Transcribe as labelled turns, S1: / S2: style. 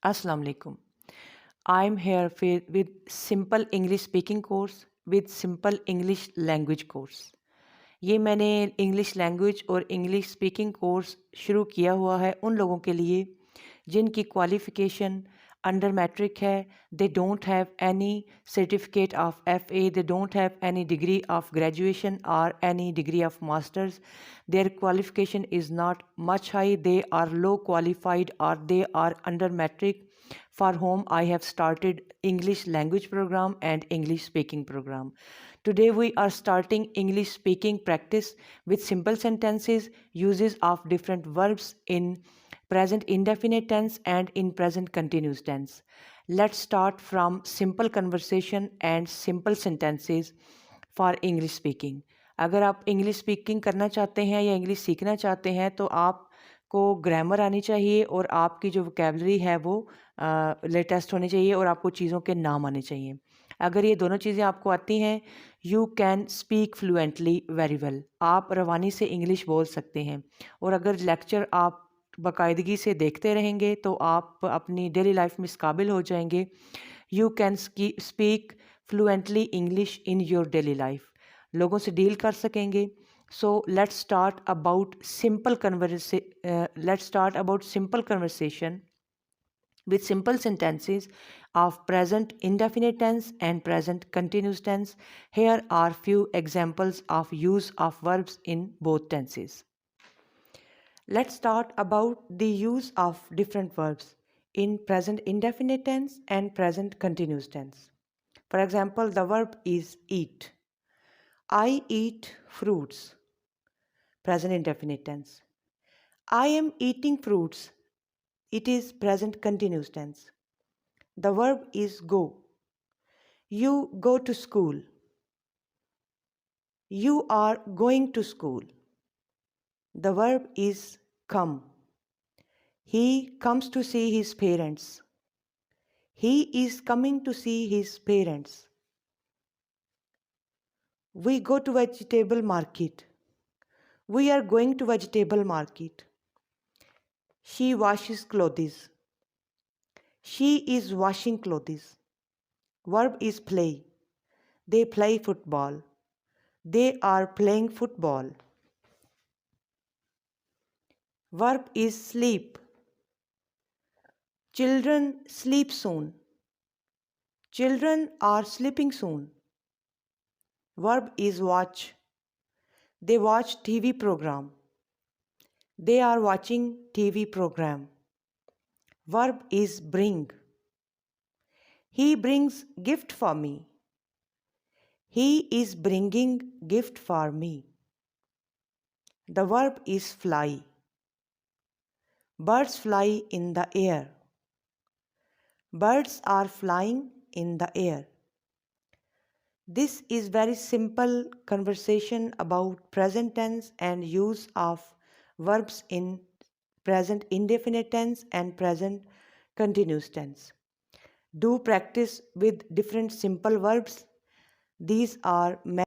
S1: Assalamu alaikum. I'm here with simple English speaking course with simple English language course. ये मैंने English language और English speaking course शुरू किया हुआ है उन लोगों के लिए जिनकी क्वालिफ़िकेशन अंडर मैट्रिक है. They don't have any certificate of FA, they don't have any degree of graduation और any degree of masters. Their qualification is not much high, they are low qualified और they are under matric, for whom I have started English language program and English speaking program. Today we are starting English speaking practice with simple sentences, uses of different verbs in present indefinite tense and in present continuous tense. Let's start from simple conversation and simple sentences for English speaking. अगर आप English speaking करना चाहते हैं या English सीखना चाहते हैं तो आपको ग्रामर आनी चाहिए और आपकी जो वोकेबलरी है वो लेटेस्ट होनी चाहिए और आपको चीज़ों के नाम आने चाहिए. अगर ये दोनों चीज़ें आपको आती हैं, you can speak fluently very well. आप रवानी से इंग्लिश बोल सकते हैं और अगर लेक्चर आप बाकायदगी से देखते रहेंगे तो आप अपनी डेली लाइफ में इस काबिल हो जाएंगे. You can speak fluently English in your daily life. लोगों से डील कर सकेंगे. So let's start about simple conversation with simple sentences of present indefinite tense and present continuous tense. Here are few examples of use of verbs in both tenses. Let's start about the use of different verbs in present indefinite tense and present continuous tense. For example, the verb is eat. I eat fruits. Present indefinite tense. I am eating fruits. It is present continuous tense. The verb is go. You go to school. You are going to school. The verb is come. He comes to see his parents. He is coming to see his parents. We go to vegetable market. We are going to vegetable market. She washes clothes. She is washing clothes. Verb is play. They play football. They are playing football. Verb is sleep. Children sleep soon. Children are sleeping soon. Verb is watch. They watch TV program. They are watching TV program. Verb is bring. He brings gift for me. He is bringing gift for me. The verb is fly. Birds fly in the air. Birds are flying in the air. This is very simple conversation about present tense and use of verbs in present indefinite tense and present continuous tense. Do practice with different simple verbs. These are